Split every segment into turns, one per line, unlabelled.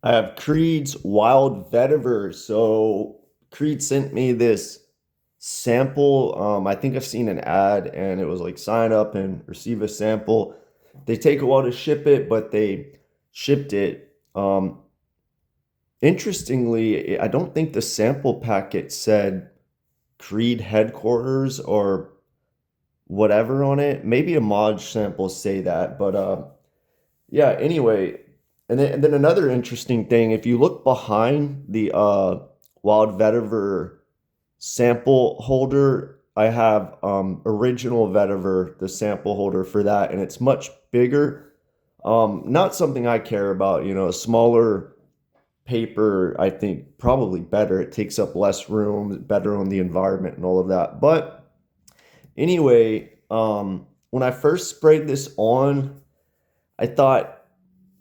I have Creed's Wild Vetiver. So Creed sent me this sample. I think I've seen an ad and it was like sign up and receive a sample. They take a while to ship it, but they shipped it. Interestingly, I don't think the sample packet said Creed headquarters or whatever on it. Maybe a mod sample say that, but yeah, anyway, and then another interesting thing, if you look behind the Wild Vetiver sample holder, I have original Vetiver, the sample holder for that, and it's much bigger. Not something I care about, a smaller paper, I think probably better. It takes up less room, better on the environment and all of that. But anyway, when I first sprayed this on, I thought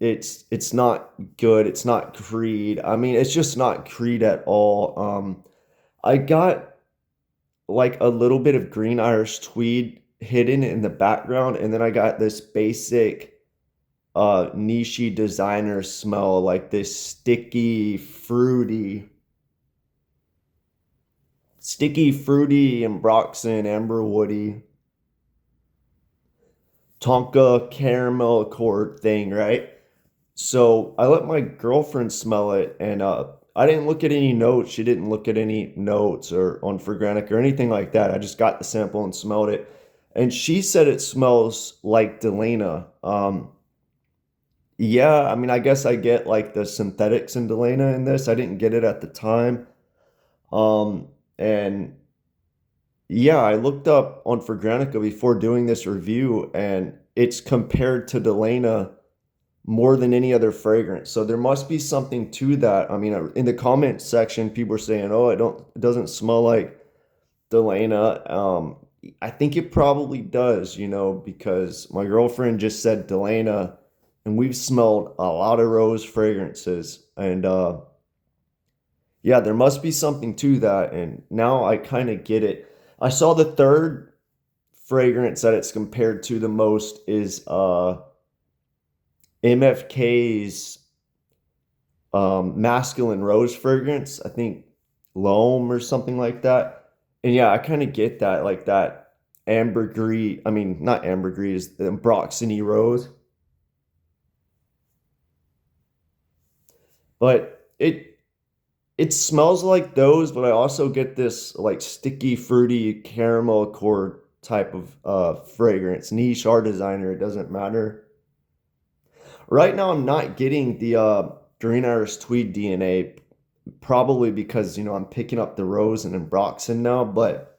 it's not good. It's not Creed. I mean, it's just not Creed at all. I got like a little bit of green Irish tweed hidden in the background, and then I got this basic niche designer smell, like this sticky fruity and Broxton amberwoody Tonka caramel accord thing, right? So I let my girlfriend smell it, and I didn't look at any notes. She didn't look at any notes or on Organic or anything like that. I just got the sample and smelled it, and she said it smells like Delana. Yeah, I mean, I guess I get like the synthetics in Delana in this. I didn't get it at the time. And yeah, I looked up on Forgranica before doing this review, and it's compared to Delana more than any other fragrance. So there must be something to that. I mean, in the comment section, people are saying, "Oh, it doesn't smell like Delana." I think it probably does, because my girlfriend just said Delana, and we've smelled a lot of rose fragrances, and yeah, there must be something to that. And now I kind of get it. I saw the third fragrance that it's compared to the most is MFK's masculine rose fragrance. I think Loam or something like that. And yeah, I kind of get that, like that ambergris. I mean, not ambergris, the Broxony rose. But it smells like those, but I also get this like sticky, fruity caramel accord type of fragrance. Niche art designer, it doesn't matter. Right now, I'm not getting the green iris tweed DNA, probably because I'm picking up the rose and ambroxan now, but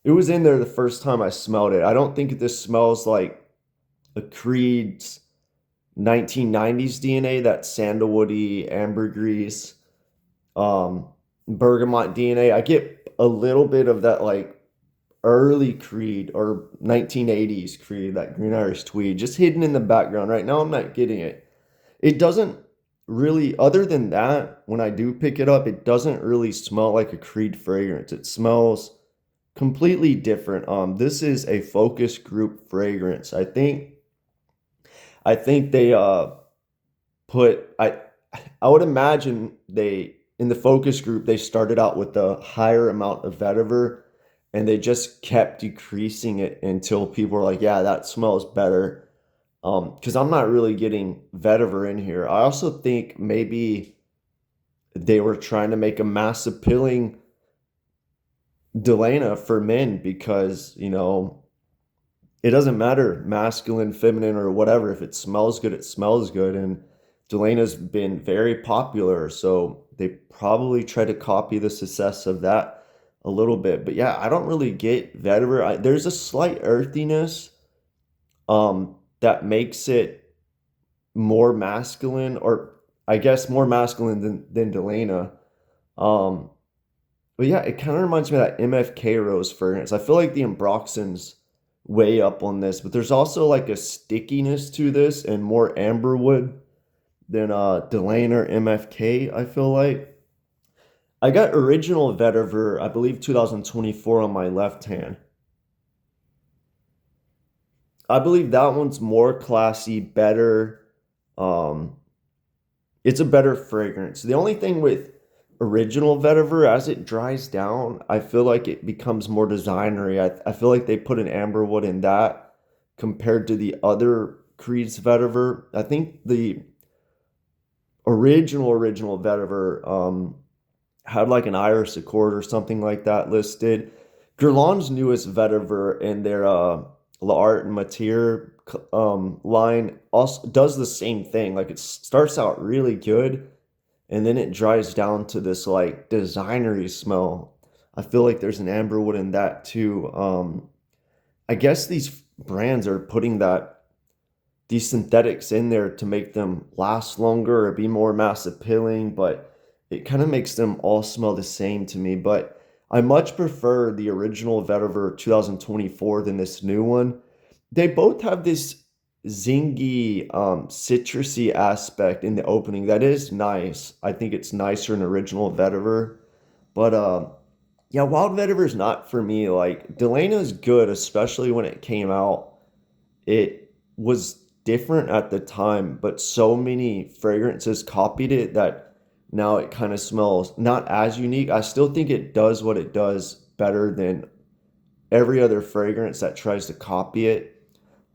it was in there the first time I smelled it. I don't think this smells like a Creed's 1990s DNA, that sandalwoody ambergris, um, bergamot DNA. I get a little bit of that like early Creed or 1980s Creed, that green Irish tweed, just hidden in the background. Right now, I'm not getting it. It doesn't really, other than that, when I do pick it up, it doesn't really smell like a Creed fragrance. It smells completely different. This is a focus group fragrance. I think they put I would imagine they in the focus group they started out with a higher amount of vetiver and they just kept decreasing it until people were like, yeah, that smells better. Because I'm not really getting vetiver in here. I also think maybe they were trying to make a mass appealing Delana for men because, it doesn't matter masculine, feminine, or whatever. If it smells good, it smells good. And Delana's been very popular, so they probably try to copy the success of that a little bit. But yeah, I don't really get vetiver. There's a slight earthiness that makes it more masculine, or I guess more masculine than Delana. Um, but yeah, it kind of reminds me of that MFK rose fragrance. I feel like the Ambroxan's way up on this, but there's also like a stickiness to this and more amberwood than Delane or MFK, I feel like. I got original vetiver, I believe 2024 on my left hand. I believe that one's more classy, better. Um, It's a better fragrance. The only thing with original vetiver, as it dries down, I feel like it becomes more designery. I feel like they put an amberwood in that compared to the other Creed's vetiver. I think the original vetiver had like an Iris Accord or something like that listed. Guerlain's newest vetiver in their L'Art and Matière line also does the same thing. Like it starts out really good and then it dries down to this like designery smell. I feel like there's an amberwood in that too. I guess these brands are putting these synthetics in there to make them last longer or be more mass appealing, but it kind of makes them all smell the same to me. But I much prefer the original Vetiver 2024 than this new one. They both have this zingy, citrusy aspect in the opening that is nice. I think it's nicer than original Vetiver. But yeah, Wild Vetiver is not for me. Like Delana is good, especially when it came out. It was different at the time, but so many fragrances copied it that now it kind of smells not as unique. I still think it does what it does better than every other fragrance that tries to copy it.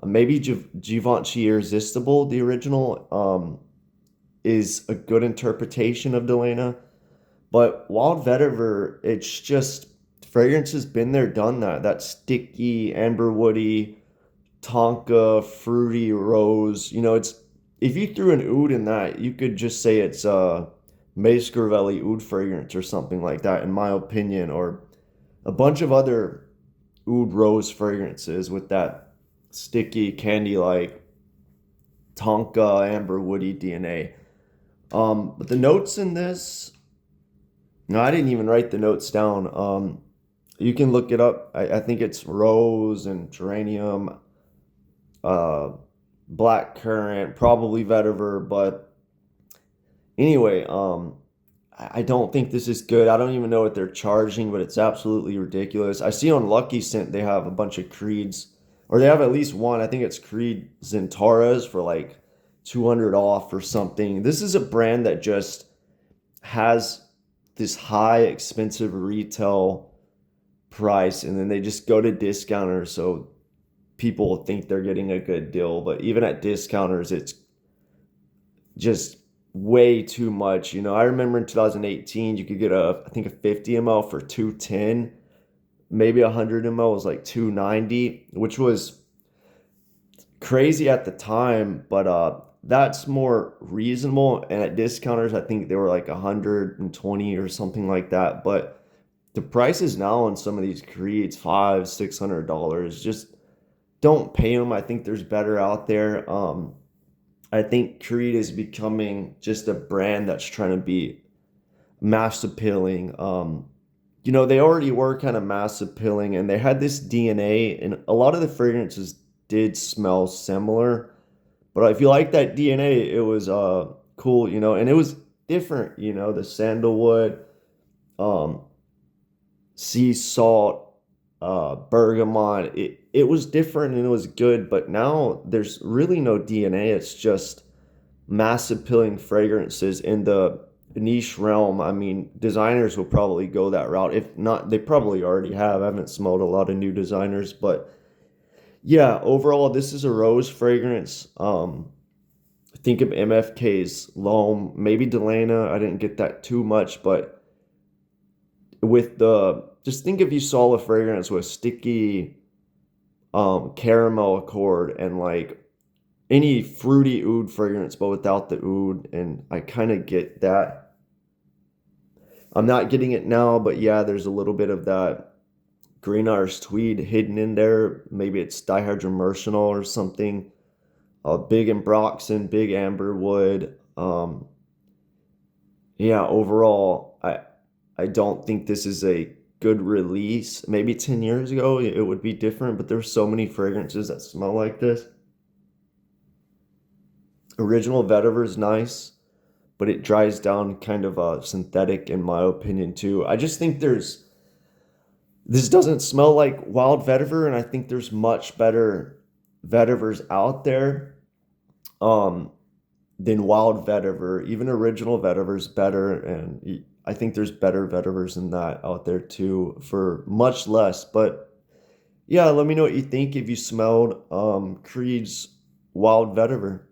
Maybe Givenchy Irresistible, the original, is a good interpretation of Delana. But Wild Vetiver, it's just fragrance has been there, done that. That sticky, amberwoody, tonka, fruity rose. You know, it's if you threw an oud in that, you could just say it's a Mace oud fragrance or something like that, in my opinion, or a bunch of other oud rose fragrances with that sticky candy like tonka amber woody DNA. But the notes in this, no, I didn't even write the notes down. You can look it up. I think it's rose and geranium, uh, black currant, probably vetiver. But anyway, I don't think this is good. I don't even know what they're charging, but it's absolutely ridiculous. I see on Lucky Scent they have a bunch of Creeds, or they have at least one. I think it's Creed Zentaras for like 200 off or something. This is a brand that just has this high expensive retail price and then they just go to discounters so people think they're getting a good deal, but even at discounters it's just way too much. You know, I remember in 2018 you could get I think a 50 ml for 210, maybe 100 ml was like 290, which was crazy at the time, but that's more reasonable. And at discounters I think they were like 120 or something like that. But the prices now on some of these Creeds, $500-$600, just don't pay them. I think there's better out there. I think Creed is becoming just a brand that's trying to be mass appealing. You know, they already were kind of mass appealing and they had this DNA, and a lot of the fragrances did smell similar. But if you like that DNA, it was cool, you know, and it was different, you know, the sandalwood, um, sea salt, bergamot. It was different and it was good, but now there's really no DNA. It's just mass appealing fragrances in the niche realm. I mean, designers will probably go that route. If not, they probably already have. I haven't smelled a lot of new designers, but yeah, overall, this is a rose fragrance. Think of MFK's L'Homme, maybe Delana. I didn't get that too much, but with the just think if you saw a fragrance with sticky caramel accord and like any fruity oud fragrance but without the oud, and I kind of get that. I'm not getting it now, but yeah, there's a little bit of that green Irish tweed hidden in there. Maybe it's dihydromercenol or something. Big ambroxan, big amberwood. Yeah, overall, I don't think this is a good release. Maybe 10 years ago it would be different, but there's so many fragrances that smell like this. Original vetiver is nice, but it dries down kind of synthetic in my opinion too. I just think this doesn't smell like wild vetiver, and I think there's much better vetivers out there. Um, than wild vetiver. Even original vetiver's better, and I think there's better vetivers than that out there too for much less. But yeah, let me know what you think if you smelled Creed's wild vetiver.